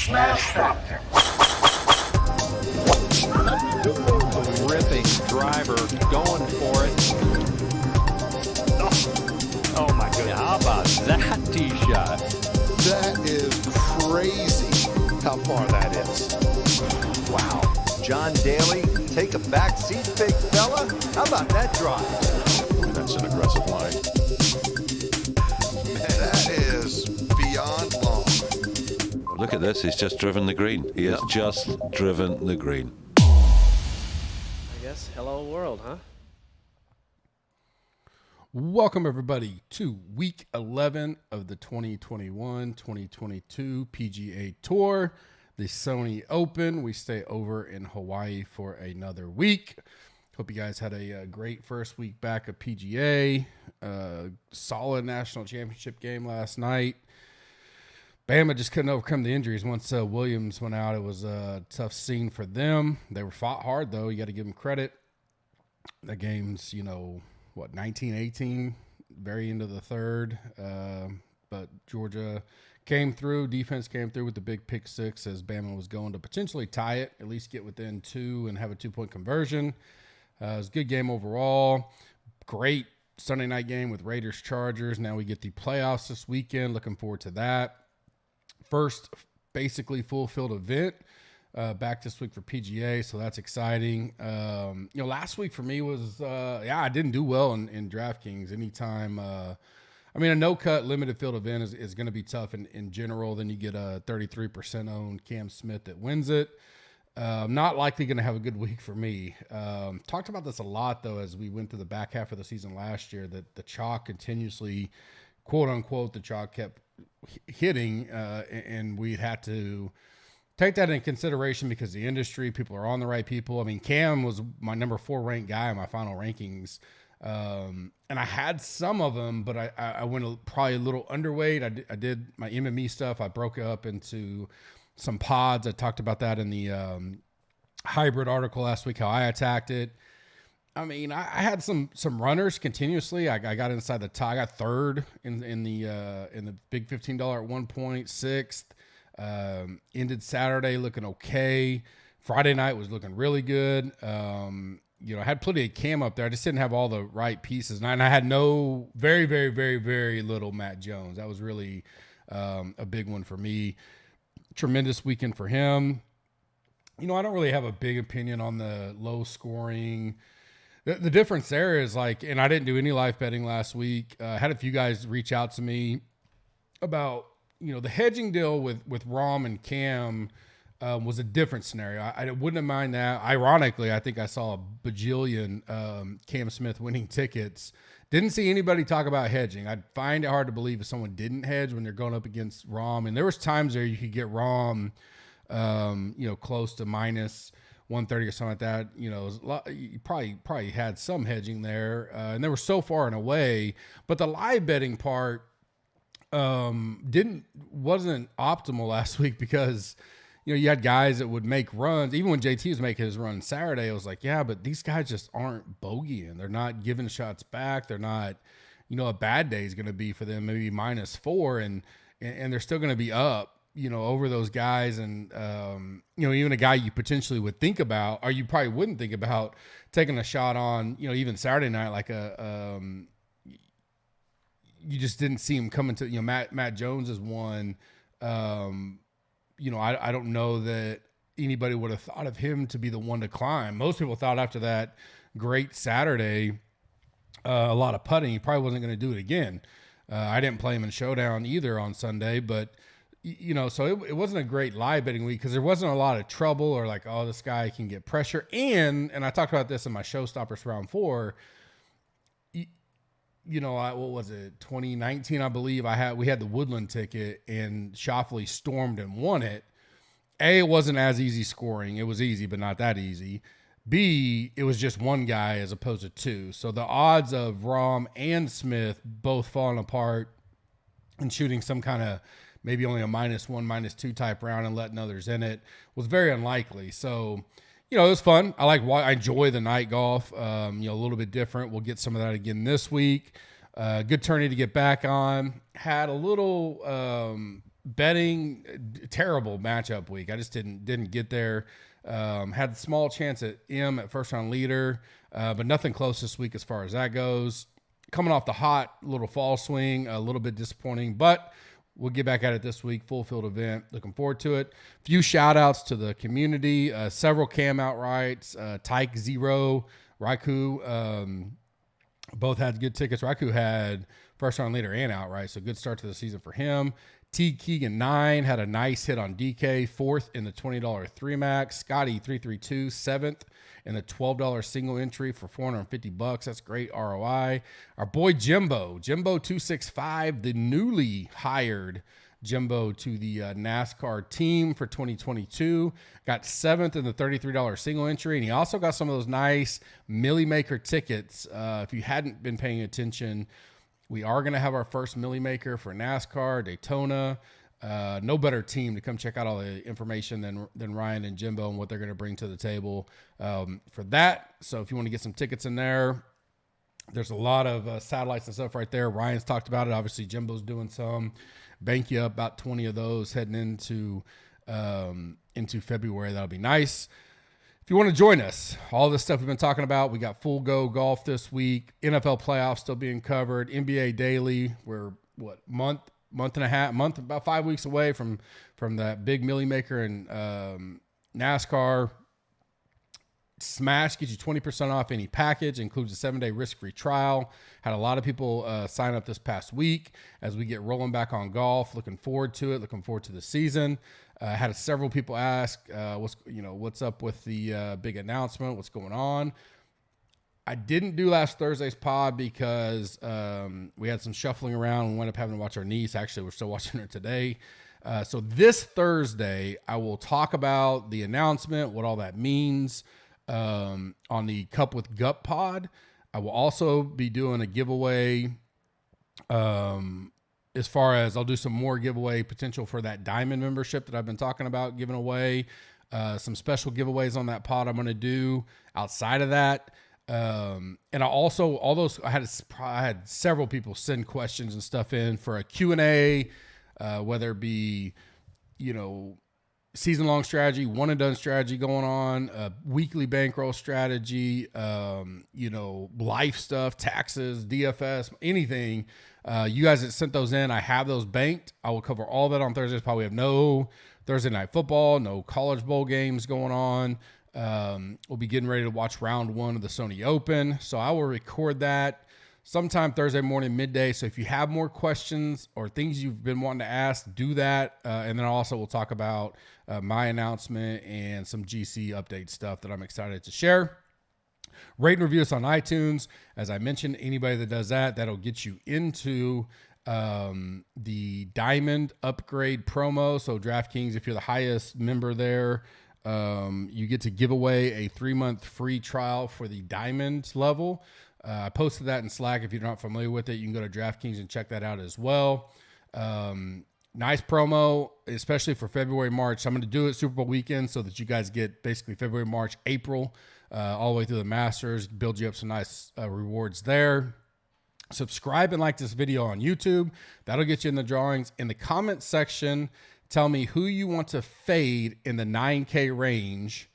Smash Factor. Ripping driver, going for it. Oh my goodness. How about that tee shot? That is crazy how far that is. Wow. John Daly, take a back seat, big fella. How about that drive? That's an aggressive line. Man, that is beyond long. Look at this, he's just driven the green. He has just driven the green. I guess hello world, huh? Welcome everybody to week 11 of the 2021-2022 PGA Tour, the Sony Open. We stay over in Hawaii for another week. Hope you guys had a great first week back of PGA. Solid national championship game last night. Bama just couldn't overcome the injuries. Once Williams went out, it was a tough scene for them. They were fought hard, though. You got to give them credit. The game's, 19-18, very into the third. But Georgia came through. Defense came through with the big pick six as Bama was going to potentially tie it, at least get within two and have a 2-point conversion. It was a good game overall. Great Sunday night game with Raiders-Chargers. Now we get the playoffs this weekend. Looking forward to that. First, basically full field event back this week for PGA, so that's exciting. Last week for me was, I didn't do well in DraftKings. Anytime, a no-cut limited field event is going to be tough in general. Then you get a 33% owned Cam Smith that wins it. Not likely going to have a good week for me. Talked about this a lot, though, as we went through the back half of the season last year, that the chalk continuously, quote-unquote, the chalk kept hitting, and we'd had to take that into consideration because the industry, people are on the right people. I mean, Cam was my number 4 ranked guy in my final rankings, and I had some of them, but I went probably a little underweight. I did my MME stuff. I broke it up into some pods. I talked about that in the hybrid article last week, how I attacked it. I mean, I had some runners continuously. I got inside the top. I got third in the big $15 at one point, sixth. Ended Saturday looking okay. Friday night was looking really good. I had plenty of Cam up there. I just didn't have all the right pieces, and I had very, very, very, very little Matt Jones. That was really a big one for me. Tremendous weekend for him. I don't really have a big opinion on the low scoring. The difference there is and I didn't do any live betting last week. I had a few guys reach out to me about, the hedging deal with Rom and Cam was a different scenario. I wouldn't have mind that. Ironically, I think I saw a bajillion Cam Smith winning tickets. Didn't see anybody talk about hedging. I'd find it hard to believe if someone didn't hedge when they're going up against Rom. And there was times there you could get Rom, close to minus 130 or something like that. It was a lot, you probably had some hedging there, and they were so far and away. But the live betting part wasn't optimal last week because you had guys that would make runs. Even when JT was making his run Saturday, I was like, yeah, but these guys just aren't bogeying. They're not giving shots back. They're not, a bad day is going to be for them maybe -4, and they're still going to be up. Over those guys, and even a guy you potentially would think about, or you probably wouldn't think about taking a shot on, even Saturday night, like you just didn't see him coming to, Matt Jones is one. I don't know that anybody would have thought of him to be the one to climb. Most people thought after that great Saturday, a lot of putting, he probably wasn't going to do it again. I didn't play him in Showdown either on Sunday, but so it wasn't a great live betting week because there wasn't a lot of trouble or this guy can get pressure. And I talked about this in my Showstoppers round 4. What was it? 2019, I believe we had the Woodland ticket and Shoffley stormed and won it. A, it wasn't as easy scoring. It was easy, but not that easy. B, it was just one guy as opposed to two. So the odds of Rom and Smith both falling apart and shooting some kind of maybe only a -1, -2 type round and letting others in it was very unlikely. So, it was fun. I enjoy the night golf, a little bit different. We'll get some of that again this week. Good tourney to get back on. Had a little betting, terrible matchup week. I just didn't get there. Had a small chance at at first round leader, but nothing close this week as far as that goes. Coming off the hot little fall swing, a little bit disappointing, but we'll get back at it this week. Full field event. Looking forward to it. Few shout outs to the community. Several Cam outrights. Tyke Zero, Raikou, both had good tickets. Raikou had first round leader and outright, so good start to the season for him. T. Keegan 9 had a nice hit on DK, 4th in the $20 3 max. Scotty 332, 7th in the $12 single entry for $450. That's great ROI. Our boy Jimbo 265, the newly hired Jimbo to the NASCAR team for 2022, got 7th in the $33 single entry, and he also got some of those nice Millie Maker tickets. If you hadn't been paying attention, we are going to have our first Millie Maker for NASCAR, Daytona. No better team to come check out all the information than Ryan and Jimbo and what they're going to bring to the table for that. So if you want to get some tickets in there, there's a lot of satellites and stuff right there. Ryan's talked about it. Obviously, Jimbo's doing some. Bank you up about 20 of those heading into February. That'll be nice. If you want to join us, all this stuff we've been talking about, we got Full Go Golf this week, NFL playoffs still being covered, NBA Daily. We're about 5 weeks away from that big Millie Maker and NASCAR. Smash gets you 20% off any package, includes a 7-day risk-free trial. Had a lot of people sign up this past week as we get rolling back on golf. Looking forward to it. Looking forward to the season. Had several people ask, what's up with the big announcement? What's going on? I didn't do last Thursday's pod because we had some shuffling around and we wound up having to watch our niece. Actually, we're still watching her today. So this Thursday, I will talk about the announcement, what all that means on the Cup with Gut pod. I will also be doing a giveaway as far as I'll do some more giveaway potential for that diamond membership that I've been talking about giving away. Some special giveaways on that pod I'm going to do outside of that. And I also, I had several people send questions and stuff in for a Q&A, whether it be, season-long strategy, one-and-done strategy going on, weekly bankroll strategy, life stuff, taxes, DFS, anything. You guys that sent those in, I have those banked. I will cover all that on Thursdays. Probably have no Thursday night football, no college bowl games going on. We'll be getting ready to watch round 1 of the Sony Open. So I will record that sometime Thursday morning, midday. So if you have more questions or things you've been wanting to ask, do that. And then also we'll talk about my announcement and some GC update stuff that I'm excited to share. Rate and review us on iTunes. As I mentioned, anybody that does that, that'll get you into the Diamond upgrade promo. So DraftKings, if you're the highest member there, you get to give away a 3-month free trial for the Diamond level. I posted that in Slack. If you're not familiar with it, you can go to DraftKings and check that out as well. Nice promo, especially for February, March. I'm going to do it Super Bowl weekend so that you guys get basically February, March, April, all the way through the Masters. Build you up some nice rewards there. Subscribe and like this video on YouTube. That'll get you in the drawings. In the comment section, tell me who you want to fade in the 9K range.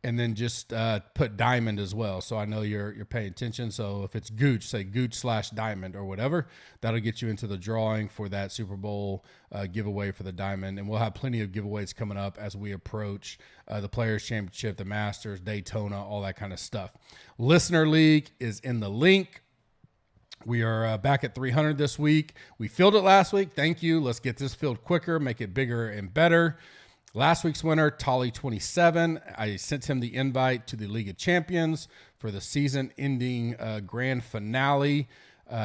And then just put diamond as well, so I know you're paying attention. So if it's Gooch, say Gooch/diamond or whatever, that'll get you into the drawing for that Super Bowl giveaway for the diamond. And we'll have plenty of giveaways coming up as we approach the Players Championship, the Masters, Daytona, all that kind of stuff. Listener League is in the link. We are back at 300 this week. We filled it last week. Thank you. Let's get this filled quicker, make it bigger and better. Last week's winner, Tolly27. I sent him the invite to the League of Champions for the season-ending grand finale.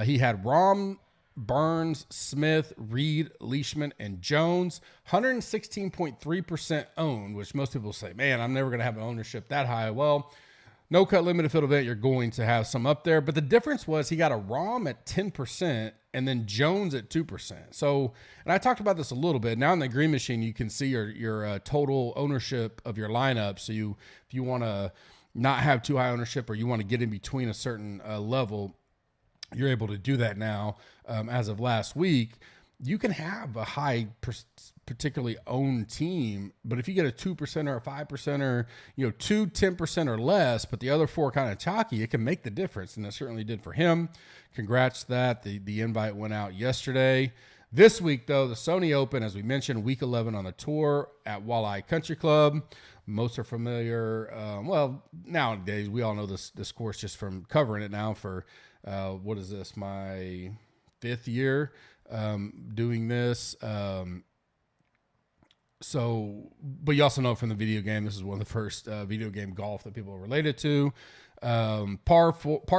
He had Rahm, Burns, Smith, Reed, Leishman, and Jones. 116.3% owned, which most people say, man, I'm never going to have an ownership that high. Well, no cut limited field event, you're going to have some up there. But the difference was he got a Rahm at 10% and then Jones at 2%. So, and I talked about this a little bit. Now in the Green Machine, you can see your total ownership of your lineup. So if you want to not have too high ownership or you want to get in between a certain level, you're able to do that now as of last week. you can have a high particularly owned team, but if you get a 2% or a 5% or, 10% or less, but the other 4 kind of chalky, it can make the difference. And it certainly did for him. Congrats to that. The invite went out yesterday. This week, though, the Sony Open, as we mentioned, week 11 on the tour at Walleye Country Club. Most are familiar. Well, nowadays, we all know this course just from covering it now for, what is this, my 5th year doing this. But you also know from the video game, this is one of the first video game golf that people are related to. Par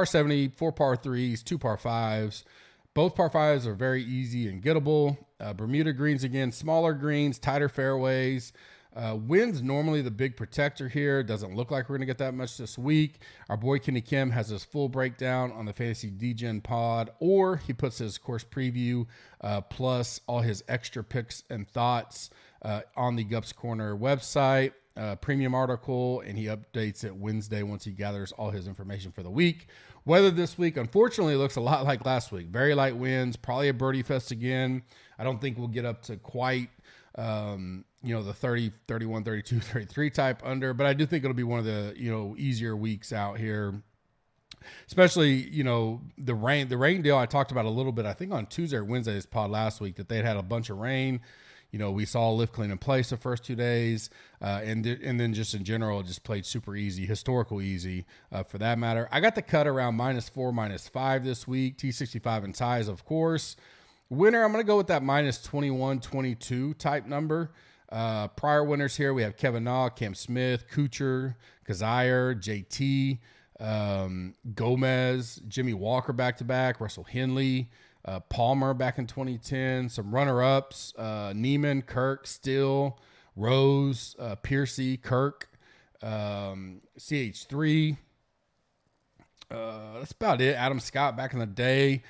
70, 4 par 3s, 2 par 5s. Both par 5s are very easy and gettable. Bermuda greens again, smaller greens, tighter fairways. Wind's normally the big protector here. Doesn't look like we're going to get that much this week. Our boy Kenny Kim has his full breakdown on the Fantasy DGen pod, or he puts his course preview plus all his extra picks and thoughts on the Gups Corner website. Premium article, and he updates it Wednesday once he gathers all his information for the week. Weather this week, unfortunately, looks a lot like last week. Very light winds, probably a birdie fest again. I don't think we'll get up to quite the 30, 31, 32, 33 type under, but I do think it'll be one of the, easier weeks out here. Especially, the rain deal I talked about a little bit, I think on Tuesday or Wednesday's pod last week, that they'd had a bunch of rain. We saw lift clean in place the first 2 days, and then just in general, it just played super easy, historical easy for that matter. I got the cut around -4, -5 this week, T65 and ties, of course. Winner, I'm going to go with that -21, 22 type number. Prior winners here, we have Kevin Na, Cam Smith, Kuchar, Kazire, JT, Gomez, Jimmy Walker back-to-back, Russell Henley, Palmer back in 2010, some runner-ups, Neiman, Kirk, Still, Rose, Piercy, Kirk, CH3. That's about it. Adam Scott back in the day.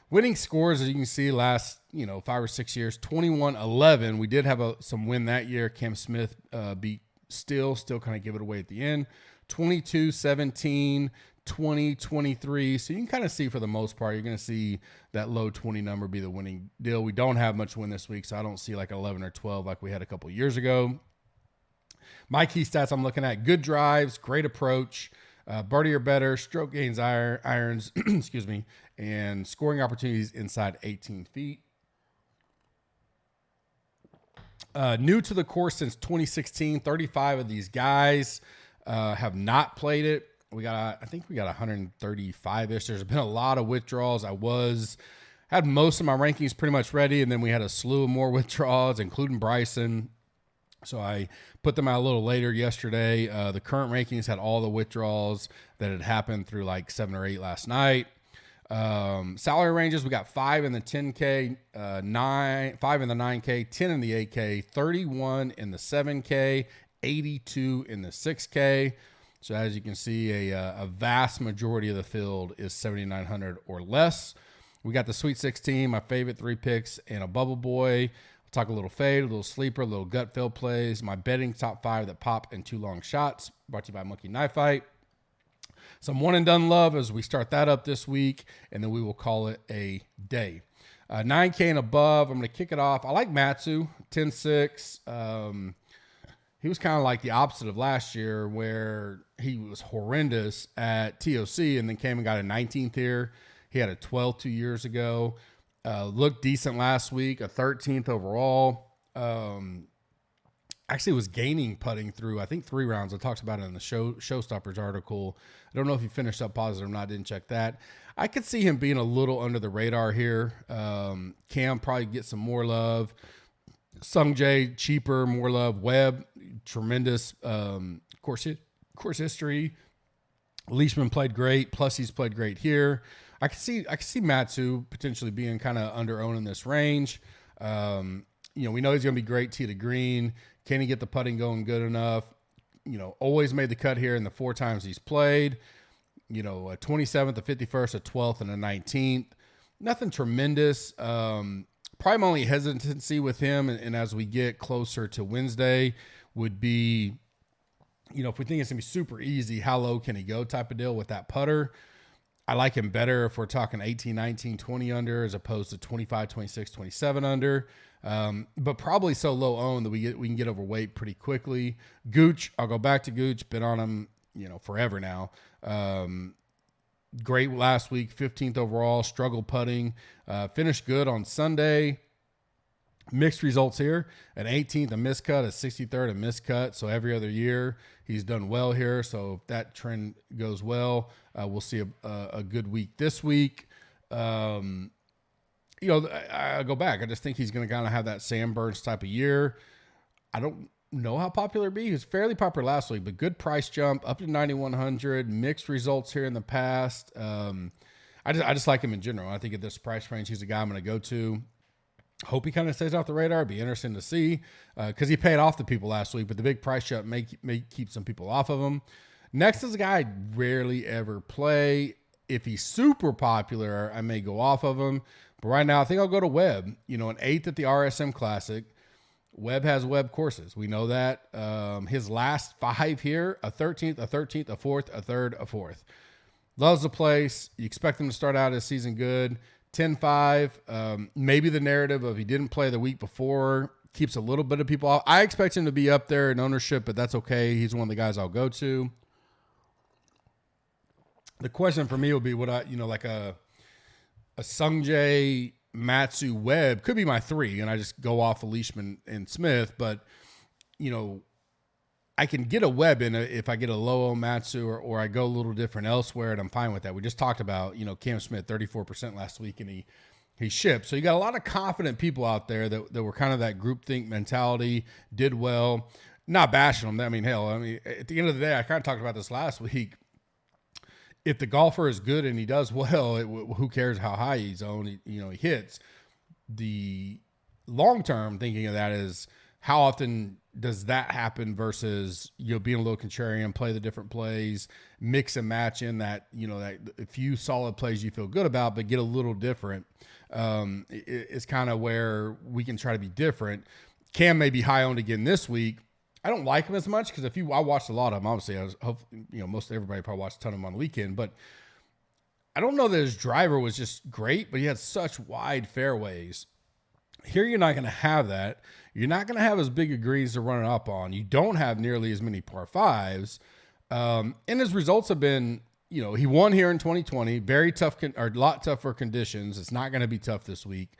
Winning scores, as you can see, last 5 or 6 years, 21-11. We did have some win that year. Cam Smith beat Still kind of give it away at the end. 22-17, 20-23. So you can kind of see for the most part, you're going to see that low 20 number be the winning deal. We don't have much win this week, so I don't see like 11 or 12 like we had a couple years ago. My key stats I'm looking at: good drives, great approach, birdie or better, stroke gains, irons, excuse me, and scoring opportunities inside 18 feet. New to the course since 2016, 35 of these guys have not played it. I think we got 135-ish. There's been a lot of withdrawals. Had most of my rankings pretty much ready, and then we had a slew of more withdrawals, including Bryson. So I put them out a little later yesterday. The current rankings had all the withdrawals that had happened through like 7 or 8 last night. Salary ranges, we got 5 in the 10K, 5 in the 9K, 10 in the 8K, 31 in the 7K, 82 in the 6K. So as you can see, a vast majority of the field is 7,900 or less. We got the Sweet 16, my favorite 3 picks, and a Bubble Boy. We'll talk a little fade, a little sleeper, a little gut fill plays. My betting top 5 that pop and 2 long shots. Brought to you by Monkey Knife Fight. Some one and done love as we start that up this week, and then we will call it a day. 9K and above, I'm going to kick it off. I like Matsu, 10-6. He was kind of like the opposite of last year, where he was horrendous at TOC and then came and got a 19th here. He had a 12th 2 years ago. Looked decent last week, a 13th overall. Actually was gaining putting through, I think, 3 rounds. I talked about it in the Showstoppers article. I don't know if he finished up positive or not. Didn't check that. I could see him being a little under the radar here. Cam probably get some more love. Sung Jae, cheaper, more love. Webb, tremendous course history. Leishman played great. Plus, he's played great here. I can see Matsu potentially being kind of under owned in this range. We know he's going to be great tee to green. Can he get the putting going good enough? Always made the cut here in the 4 times he's played. A 27th, a 51st, a 12th, and a 19th. Nothing tremendous. Probably my only hesitancy with him, and as we get closer to Wednesday, would be, if we think it's going to be super easy, how low can he go type of deal with that putter. I like him better if we're talking 18, 19, 20 under as opposed to 25, 26, 27 under. But probably so low owned that we can get overweight pretty quickly. Gooch, I'll go back to Gooch. Been on him, forever now. Great last week, 15th overall, struggled putting. Finished good on Sunday. Mixed results here. An 18th, a miscut, a 63rd, a miscut. So every other year he's done well here. So if that trend goes well, we'll see a good week this week. I go back. I just think he's going to kind of have that Sam Burns type of year. I don't know how popular he was fairly popular last week, but good price jump up to 9,100. Mixed results here in the past. I just like him in general. I think at this price range, he's a guy I'm going to go to. Hope he kind of stays off the radar. Be interesting to see because he paid off the people last week, but the big price jump may keep some people off of him. Next is a guy I rarely ever play. If he's super popular, I may go off of him. But right now, I think I'll go to Webb. An 8th at the RSM Classic. Webb has Webb courses. We know that. His last 5 here, a 13th, a 13th, a 4th, a 3rd, a 4th. Loves the place. You expect him to start out his season good. 10-5, maybe the narrative of he didn't play the week before keeps a little bit of people off. I expect him to be up there in ownership, but that's okay. He's one of the guys I'll go to. The question for me will be would I, like a Sungjae, Matsu, Webb could be my 3, and I just go off of Leishman and Smith, but, I can get a Webb in if I get a low Matsu or I go a little different elsewhere, and I'm fine with that. We just talked about, Cam Smith, 34% last week, and he shipped. So you got a lot of confident people out there that were kind of that groupthink mentality, did well. Not bashing them. I mean, hell, at the end of the day, I kind of talked about this last week. If the golfer is good and he does well, who cares how high he's owned? He hits. The long-term thinking of that is how often does that happen versus, being a little contrarian, play the different plays, mix and match in that, that a few solid plays you feel good about, but get a little different. It's kind of where we can try to be different. Cam may be high owned again this week. I don't like him as much because I watched a lot of him. Obviously, most everybody probably watched a ton of him on the weekend, but I don't know that his driver was just great, but he had such wide fairways. Here, you're not going to have that. You're not going to have as big of greens to run it up on. You don't have nearly as many par 5s. And his results have been, he won here in 2020, very tough, or a lot tougher conditions. It's not going to be tough this week.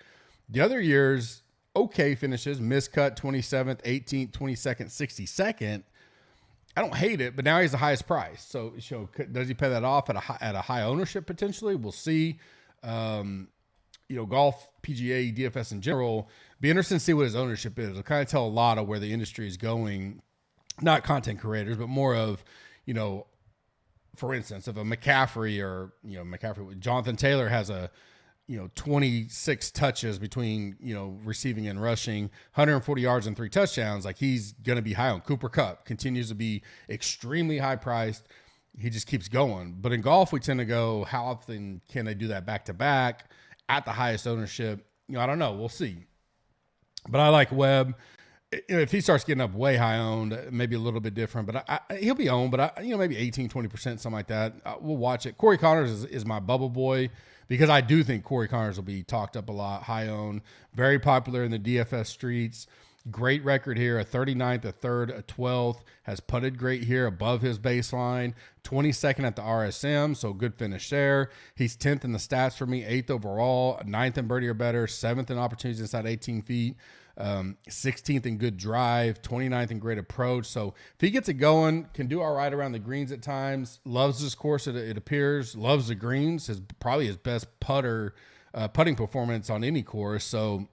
The other years, okay finishes, miscut 27th, 18th, 22nd, 62nd. I don't hate it, but now he's the highest price. So does he pay that off at a high ownership potentially? We'll see. Golf, PGA, DFS in general, be interesting to see what his ownership is. It'll kind of tell a lot of where the industry is going, not content creators, but more of, for instance, if a McCaffrey or, Jonathan Taylor has a, 26 touches between, receiving and rushing, 140 yards and 3 touchdowns, like he's going to be high on. Cooper Kupp continues to be extremely high priced. He just keeps going. But in golf, we tend to go, how often can they do that back to back at the highest ownership? I don't know. We'll see. But I like Webb. If he starts getting up way high owned, maybe a little bit different, but he'll be owned, but maybe 18, 20%, something like that. We'll watch it. Corey Connors is my bubble boy because I do think Corey Connors will be talked up a lot, high owned, very popular in the DFS streets. Great record here, a 39th, a 3rd, a 12th, has putted great here above his baseline, 22nd at the RSM, so good finish there. He's 10th in the stats for me, 8th overall, 9th in birdie or better, 7th in opportunities inside 18 feet, 16th in good drive, 29th in great approach. So if he gets it going, can do all right around the greens at times, loves this course, it appears, loves the greens, probably his best putting performance on any course. So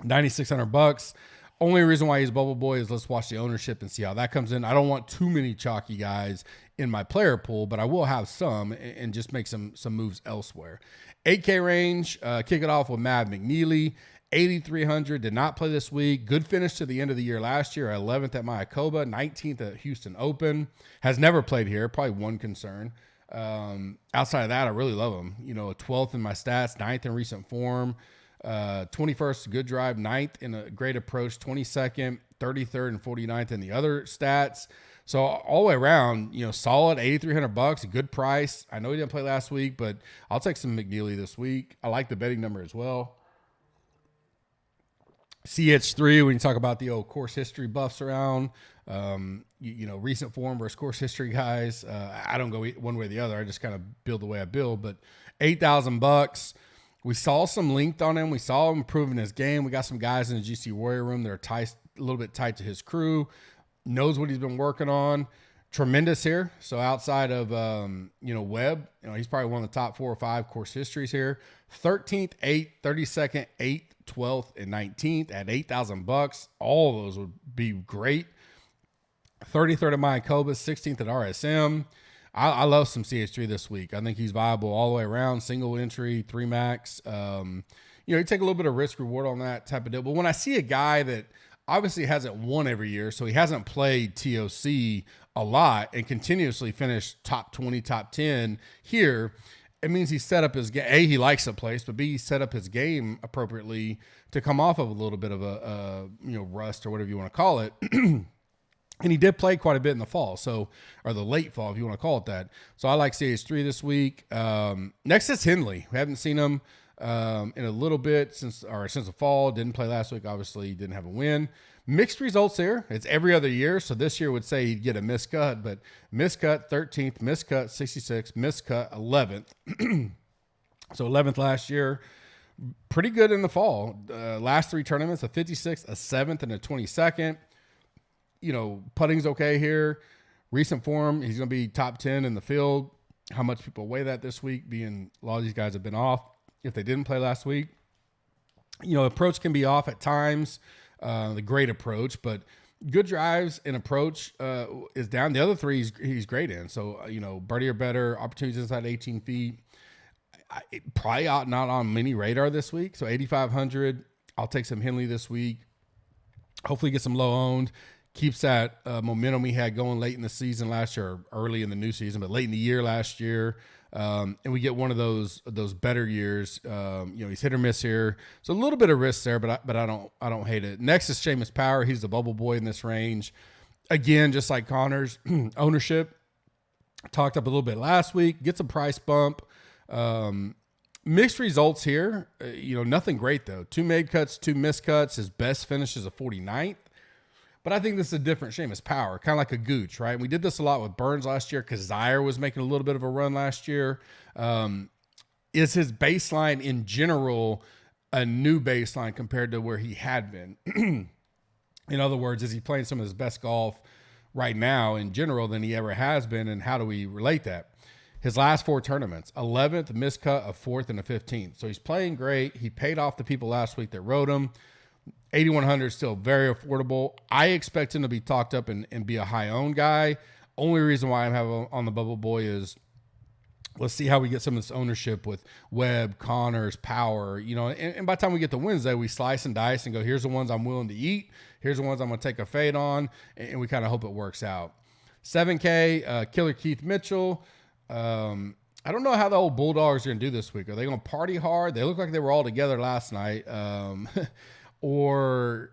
$9,600. Only reason why he's bubble boy is let's watch the ownership and see how that comes in. I don't want too many chalky guys in my player pool, but I will have some and just make some moves elsewhere. 8K range, kick it off with Mcneely, 8,300, did not play this week. Good finish to the end of the year last year, 11th at Mayakoba, 19th at Houston Open. Has never played here, probably one concern. Outside of that, I really love him. 12th in my stats, 9th in recent form. 21st, good drive, 9th in a great approach, 22nd, 33rd and 49th in the other stats. So all the way around, solid $8,300, a good price. I know he didn't play last week, but I'll take some Mcneely this week. I like the betting number as well. CH3, when you talk about the old course history buffs around, recent form versus course history guys, I don't go one way or the other. I just kind of build the way I build. But $8,000. We saw some linked on him. We saw him improving his game. We got some guys in the GC Warrior room that are tight, a little bit tight to his crew. Knows what he's been working on. Tremendous here. So outside of Webb, he's probably one of the top 4 or 5 course histories here. 13th, 8th, 32nd, 8th, 12th, and 19th at $8,000. All of those would be great. 33rd at Mayakoba, 16th at RSM. I love some CH3 this week. I think he's viable all the way around. Single entry, 3 max. You take a little bit of risk reward on that type of deal. But when I see a guy that obviously hasn't won every year, so he hasn't played TOC a lot and continuously finished top 20, top 10 here, it means he set up his game. A, he likes the place, but B, he set up his game appropriately to come off of a little bit of a rust or whatever you want to call it. And he did play quite a bit in the fall, or the late fall, if you want to call it that. So I like CH3 this week. Next is Henley. We haven't seen him in a little bit since the fall. Didn't play last week. Obviously, didn't have a win. Mixed results here. It's every other year. So this year would say he'd get a miscut, but miscut 13th, miscut 66th, miscut 11th. So 11th last year. Pretty good in the fall. Last 3 tournaments, a 56th, a 7th, and a 22nd. Putting's okay here. Recent form, he's going to be top 10 in the field. How much people weigh that this week, being a lot of these guys have been off if they didn't play last week. Approach can be off at times, the great approach, but good drives and approach is down. The other 3 he's great in. So, birdie or better, opportunities inside 18 feet. Probably not on many radar this week. So 8,500. I'll take some Henley this week. Hopefully get some low owned. Keeps that momentum we had going late in the season last year, or early in the new season, but late in the year last year. And we get one of those better years. He's hit or miss here. So a little bit of risk there, but I don't hate it. Next is Sheamus Power. He's the bubble boy in this range. Again, just like Connor's ownership. Talked up a little bit last week. Gets a price bump. Mixed results here. Nothing great though. 2 made cuts, 2 miscuts. His best finish is a 49th. But I think this is a different Sheamus Power, kind of like a Gooch, right? We did this a lot with Burns last year because Zaire was making a little bit of a run last year. Is his baseline in general a new baseline compared to where he had been? In other words, is he playing some of his best golf right now in general than he ever has been, and how do we relate that? His last 4 tournaments, 11th, a miscut, a 4th, and a 15th. So he's playing great. He paid off the people last week that rode him. 8,100 is still very affordable. I expect him to be talked up and be a high-owned guy. Only reason why I'm having on the bubble boy is let's see how we get some of this ownership with Webb, Connors, Power. And by the time we get to Wednesday, we slice and dice and go, here's the ones I'm willing to eat. Here's the ones I'm going to take a fade on, and we kind of hope it works out. 7K, Killer Keith Mitchell. I don't know how the old Bulldogs are going to do this week. Are they going to party hard? They look like they were all together last night. Or,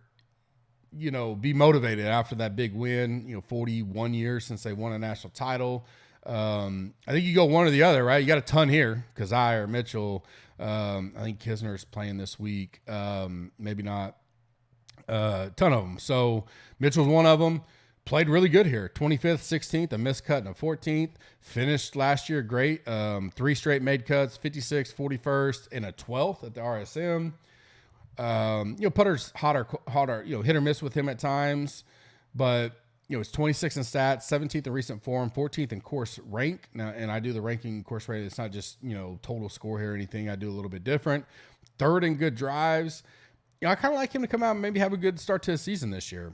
be motivated after that big win, 41 years since they won a national title. I think you go one or the other, right? You got a ton here, Kazai or Mitchell. I think Kisner's playing this week. Maybe not a ton of them. So Mitchell's one of them. Played really good here. 25th, 16th, a miscut, and a 14th. Finished last year great. 3 straight made cuts, 56th, 41st, and a 12th at the RSM. Putter's hotter, hit or miss with him at times, but it's 26th in stats, 17th in recent form, 14th in course rank. Now, and I do the ranking course rating. It's not just, total score here or anything. I do a little bit different. 3rd in good drives. I kind of like him to come out and maybe have a good start to his season this year.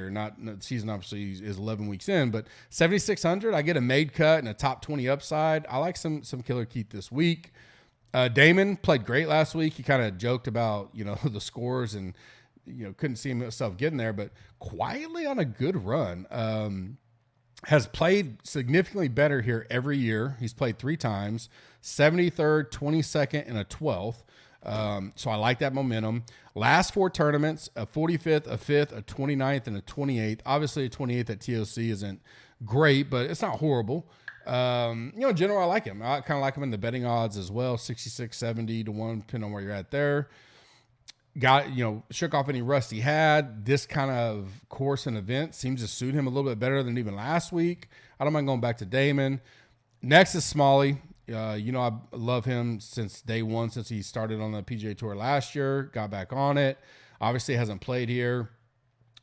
Not the season obviously is 11 weeks in, but 7,600. I get a made cut and a top 20 upside. I like some Killer Keith this week. Damon played great last week. He kind of joked about, the scores and, couldn't see himself getting there, but quietly on a good run. Has played significantly better here every year. He's played 3 times, 73rd, 22nd, and a 12th. So I like that momentum. Last 4 tournaments, a 45th, a 5th, a 29th, and a 28th. Obviously, a 28th at TOC isn't great, but it's not horrible. In general, I like him. I kind of like him in the betting odds as well, 66, 70 to 1, depending on where you're at there. Got, shook off any rust he had. This kind of course and event seems to suit him a little bit better than even last week. I don't mind going back to Damon. Next is Smalley. I love him since day one, since he started on the PGA Tour last year, got back on it. Obviously hasn't played here,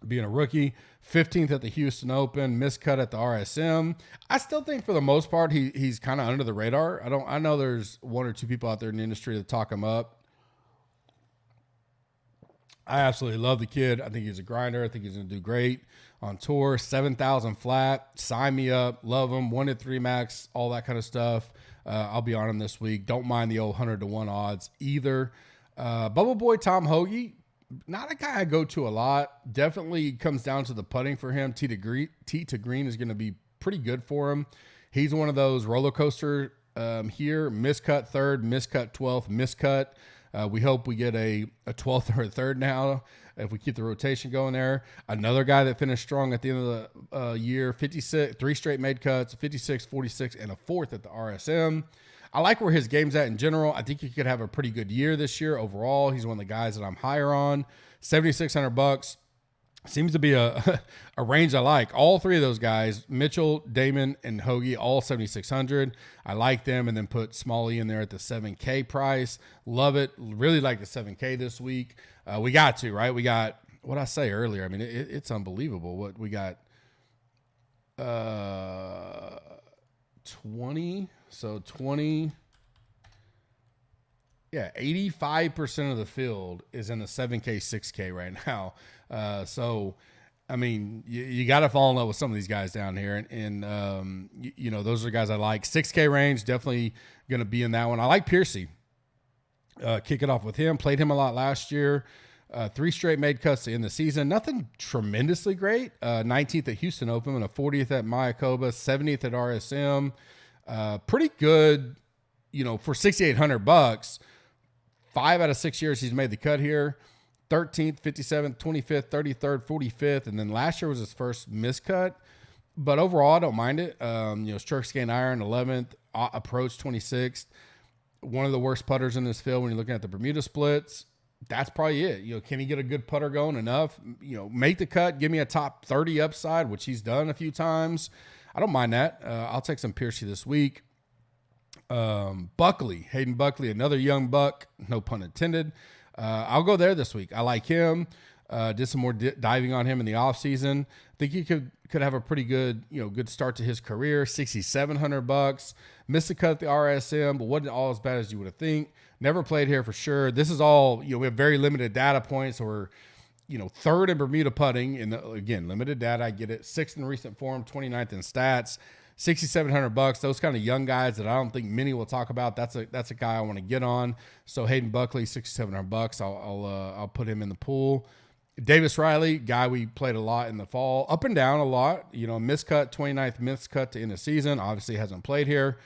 being a rookie. 15th at the Houston Open, miscut at the RSM. I still think for the most part he's kind of under the radar. I know there's 1 or 2 people out there in the industry that talk him up. I absolutely love the kid. I think he's a grinder. I think he's going to do great on tour. 7,000 flat. Sign me up. Love him. 1-3 max. All that kind of stuff. I'll be on him this week. Don't mind the old 100 to 1 odds either. Bubble Boy Tom Hoagie, not a guy I go to a lot. Definitely comes down to the putting for him. Tee to green is going to be pretty good for him. He's one of those roller coaster here. Miscut 3rd, miscut 12th, miscut. We hope we get a 12th or a 3rd now if we keep the rotation going there. Another guy that finished strong at the end of the year, 56, 3 straight made cuts, 56, 46, and a 4th at the RSM. I like where his game's at in general. I think he could have a pretty good year this year overall. He's one of the guys that I'm higher on. $7,600 seems to be a range I like. All 3 of those guys, Mitchell, Damon, and Hoagie, all 7,600. I like them, and then put Smalley in there at the 7K price. Love it. Really like the 7K this week. We got to, right? We got, what I say earlier. I mean, it's unbelievable what we got. 20. So 20. Yeah, 85% of the field is in the 7K, 6K right now. So, I mean, you got to fall in love with some of these guys down here. And those are guys I like. 6K range, definitely going to be in that one. I like Piercy. Kick it off with him. Played him a lot last year. 3 straight made cuts in the season. Nothing tremendously great. 19th at Houston Open and a 40th at Mayakoba, 70th at RSM. Pretty good, for $6,800. 5 out of 6 years he's made the cut here. 13th, 57th, 25th, 33rd, 45th, and then last year was his first miscut. But overall, I don't mind it. Stroke gain iron, 11th, approach 26th. One of the worst putters in this field when you're looking at the Bermuda splits. That's probably it. Can he get a good putter going enough? Make the cut, give me a top 30 upside, which he's done a few times. I don't mind that. I'll take some Piercy this week. Buckley, Hayden Buckley, another young buck, no pun intended. I'll go there this week. I like him. Did some more diving on him in the offseason. I think he could have a pretty good, good start to his career. $6,700. Missed a cut at the RSM, but wasn't all as bad as you would have think. Never played here for sure. This is all, we have very limited data points. So we're, 3rd in Bermuda putting. And again, limited data. I get it. 6th in recent form, 29th in stats. $6,700. Those kind of young guys that I don't think many will talk about. That's a guy I want to get on. So Hayden Buckley, $6,700. I'll put him in the pool. Davis Riley, guy we played a lot in the fall, up and down a lot. Miscut, 29th miscut to end the season. Obviously hasn't played here.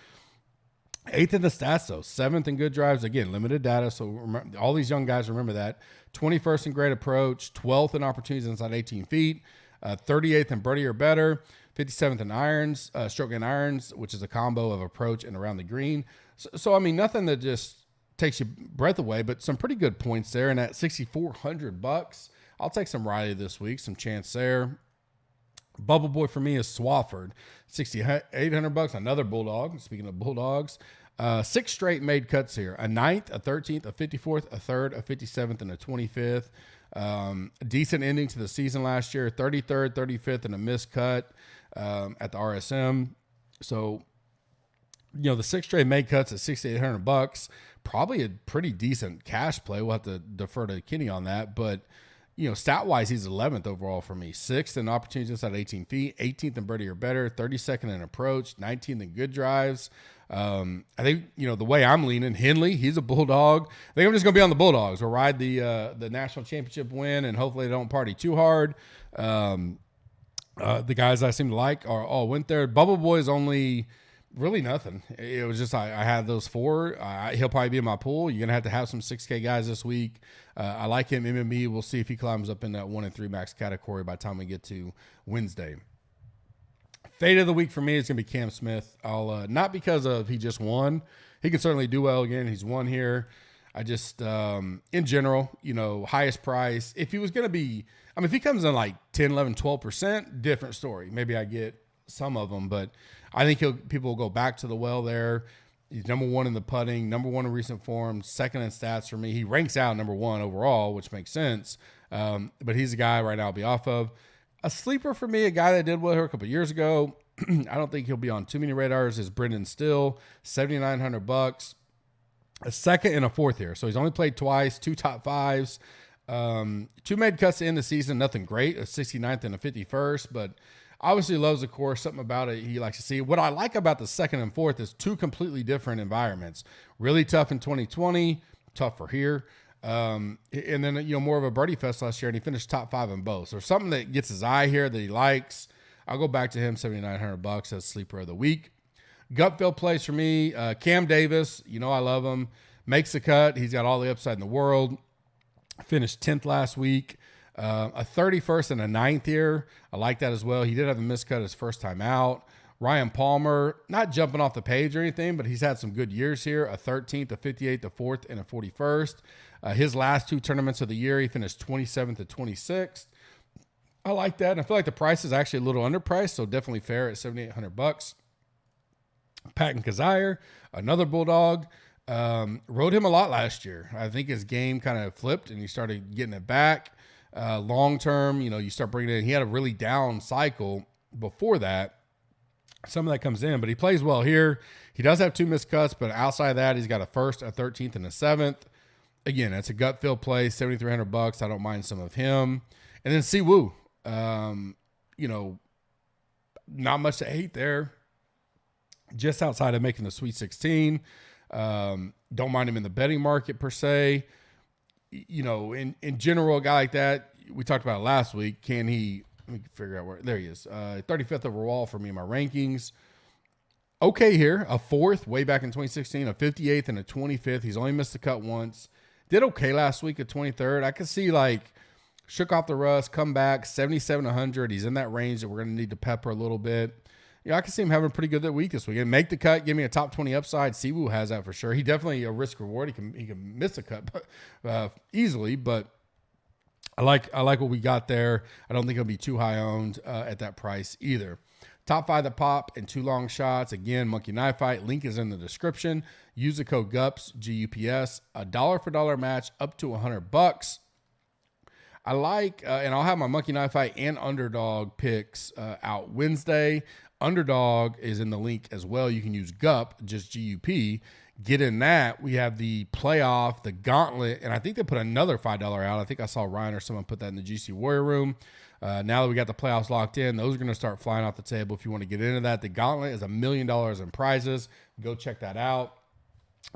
8th in the stats though. 7th in good drives. Again, limited data. So remember, all these young guys remember that. 21st in great approach. 12th in opportunities inside 18 feet. 38th in birdie or better. 57th in irons, stroke in irons, which is a combo of approach and around the green. So I mean, nothing that just takes your breath away, but some pretty good points there. And at $6,400, I'll take some Riley this week, some chance there. Bubble Boy for me is Swafford, $6,800, another Bulldog. Speaking of Bulldogs, 6 straight made cuts here: a 9th, a 13th, a 54th, a 3rd, a 57th, and a 25th. A decent ending to the season last year: 33rd, 35th, and a missed cut at the RSM. So, the 6 straight made cuts at $6,800, probably a pretty decent cash play. We'll have to defer to Kenny on that, but. Stat-wise, he's 11th overall for me. 6th in opportunities inside 18 feet, 18th in birdie or better, 32nd in approach, 19th in good drives. I think, the way I'm leaning, Henley, he's a Bulldog. I think I'm just going to be on the Bulldogs. We'll ride the national championship win, and hopefully they don't party too hard. The guys I seem to like are all went there. Bubble Boy is only Really nothing. It was just I had those four. He'll probably be in my pool. You're gonna have some 6K guys this week. I like him. MME. We'll see if he climbs up in that 1 and 3 max category by the time we get to Wednesday. Fade of the week for me is gonna be Cam Smith. I'll not because of he just won. He can certainly do well again. He's won here. I just in general, highest price. If he was gonna be, if he comes in like 10, 11, 12%, different story. Maybe I get some of them, but I think people will go back to the well there. He's number one in the putting, number one in recent form, second in stats for me. He ranks out number one overall, which makes sense. But he's a guy right now I'll be off of. A sleeper for me, a guy that did well here a couple years ago. I don't think he'll be on too many radars, is Brendan Still, $7,900. A second and a fourth here. So he's only played twice, 2 top 5s. 2 made cuts to end the season, nothing great, a 69th and a 51st, but obviously loves the course, something about it he likes to see. What I like about the second and fourth is 2 completely different environments. Really tough in 2020, tough for here. And then, more of a birdie fest last year, and he finished top 5 in both. So something that gets his eye here that he likes. I'll go back to him, $7,900 as sleeper of the week. Gutfield plays for me. Cam Davis, I love him. Makes the cut. He's got all the upside in the world. Finished 10th last week. A 31st and a 9th here. I like that as well. He did have a miscut his first time out. Ryan Palmer, not jumping off the page or anything, but he's had some good years here. A 13th, a 58th, a 4th, and a 41st. His last 2 tournaments of the year, he finished 27th and 26th. I like that. And I feel like the price is actually a little underpriced, so definitely fair at $7,800. Patton Kazire, another Bulldog. Rode him a lot last year. I think his game kind of flipped and he started getting it back. Long term, you start bringing it in. He had a really down cycle before that. Some of that comes in, but he plays well here. He does have 2 missed cuts, but outside of that, he's got a 1st, a 13th, and a 7th. Again, that's a gut feel play, $7,300. I don't mind some of him. And then Siwoo, not much to hate there. Just outside of making the Sweet 16. Don't mind him in the betting market per se. In general, a guy like that, we talked about it last week. Can he, let me figure out where, there he is. 35th overall for me in my rankings. Okay here, a 4th way back in 2016, a 58th and a 25th. He's only missed the cut once. Did okay last week at 23rd. I could see shook off the rust, come back, 7,700. He's in that range that we're going to need to pepper a little bit. I can see him having a pretty good week this week. And make the cut, give me a top 20 upside. Siwoo has that for sure. He definitely a risk reward. He can miss a cut easily, but I like what we got there. I don't think it'll be too high owned at that price either. Top 5 that pop and 2 long shots. Again, Monkey Knife Fight. Link is in the description. Use the code GUPS, GUPS. A $1 for $1 match up to $100. I like, and I'll have my Monkey Knife Fight and Underdog picks out Wednesday. Underdog is in the link as well. You can use GUP, just GUP. Get in that. We have the playoff, the gauntlet, and I think they put another $5 out. I think I saw Ryan or someone put that in the GC Warrior room. Now that we got the playoffs locked in, those are going to start flying off the table if you want to get into that. The gauntlet is $1 million in prizes. Go check that out.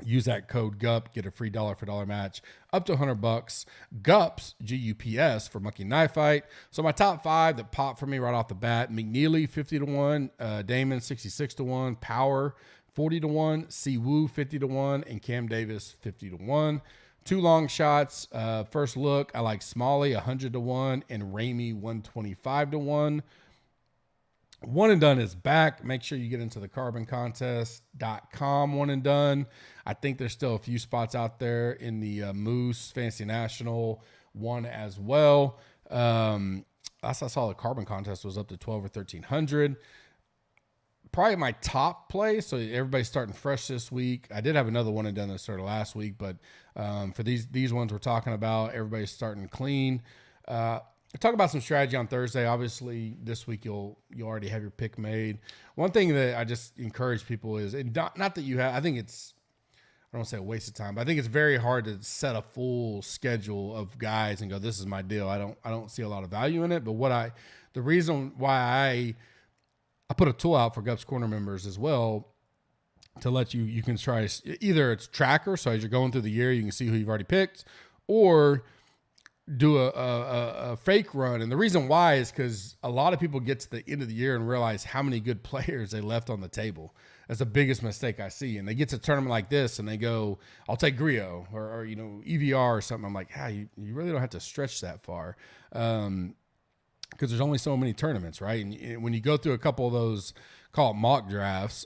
Use that code GUP, get a free $1 for $1 match up to $100. GUPS, GUPS for Monkey Knife Fight. So my top 5 that pop for me right off the bat: McNeely 50-1, Damon 66-1, Power 40-1, Siwoo 50-1, and Cam Davis 50-1. 2 long shots. First look, I like Smalley 100-1 and Ramey 125-1. One and Done is back. Make sure you get into the carboncontest.com one and done. I think there's still a few spots out there in the Moose Fantasy National one as well. Last I saw the Carbon Contest was up to 12 or 1,300. Probably my top play. So everybody's starting fresh this week. I did have another one and done that started last week, but for these ones we're talking about, everybody's starting clean. Talk about some strategy on Thursday. Obviously, this week you'll already have your pick made. One thing that I just encourage people is, and not that you have, I think it's, I don't want to say a waste of time, but I think it's very hard to set a full schedule of guys and go, this is my deal. I don't see a lot of value in it. But the reason why I put a tool out for Gups Corner members as well to let you can try, either it's tracker, so as you're going through the year, you can see who you've already picked, or do a fake run. And the reason why is because a lot of people get to the end of the year and realize how many good players they left on the table. That's the biggest mistake I see. And they get to a tournament like this and they go, I'll take Griot or EVR or something. I'm like, you really don't have to stretch that far. Because there's only so many tournaments, right? And when you go through a couple of those, call it mock drafts,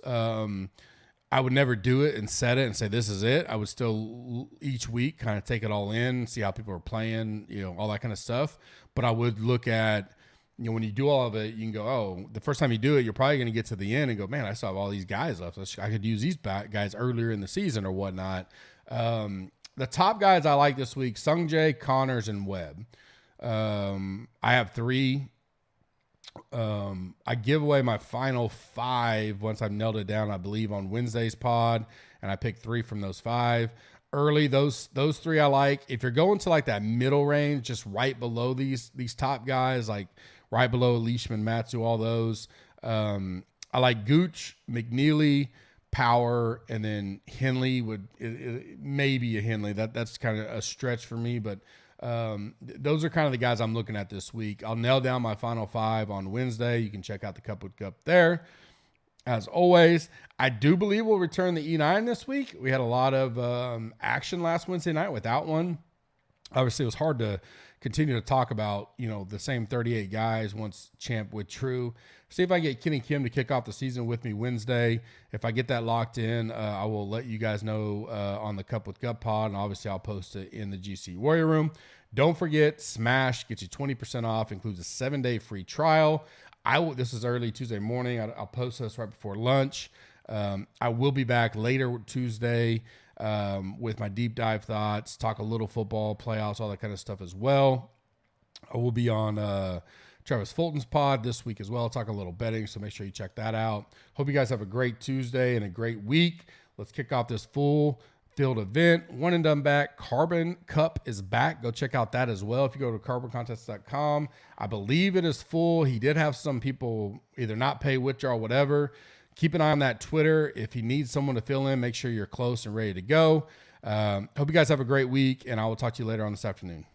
I would never do it and set it and say, this is it. I would still each week kind of take it all in, see how people are playing, all that kind of stuff. But I would look at, when you do all of it, you can go, oh, the first time you do it, you're probably going to get to the end and go, man, I still have all these guys left. I could use these guys earlier in the season or whatnot. The top guys I like this week, Sungjae, Connors, and Webb. I have 3. I give away my final 5 once I've nailed it down, I believe, on Wednesday's pod, and I picked 3 from those 5. Early, those 3 I like. If you're going to like that middle range, just right below these top guys, like right below Leishman, Matsu, all those, I like Gooch, McNeely, Power, and then Henley maybe a Henley. That's kind of a stretch for me, but those are kind of the guys I'm looking at this week. I'll nail down my final 5 on Wednesday. You can check out the Cup with Cup there. As always, I do believe we'll return the E9 this week. We had a lot of action last Wednesday night without one. Obviously, it was hard to continue to talk about, the same 38 guys once champ withdrew. See if I get Kenny Kim to kick off the season with me Wednesday. If I get that locked in, I will let you guys know on the Cup with Cup pod, and obviously I'll post it in the GC Warrior Room. Don't forget, Smash gets you 20% off, includes a 7-day free trial. This is early Tuesday morning. I'll post this right before lunch. I will be back later Tuesday with my deep dive thoughts, talk a little football, playoffs, all that kind of stuff as well. I will be on Travis Fulton's pod this week as well, talk a little betting, so make sure you check that out. Hope you guys have a great Tuesday and a great week. Let's kick off this full field event. One and done back. Carbon Cup is back. Go check out that as well. If you go to carboncontest.com, I believe it is full. He did have some people either not pay, withdraw, whatever. Keep an eye on that Twitter. If you need someone to fill in, make sure you're close and ready to go. Hope you guys have a great week, and I will talk to you later on this afternoon.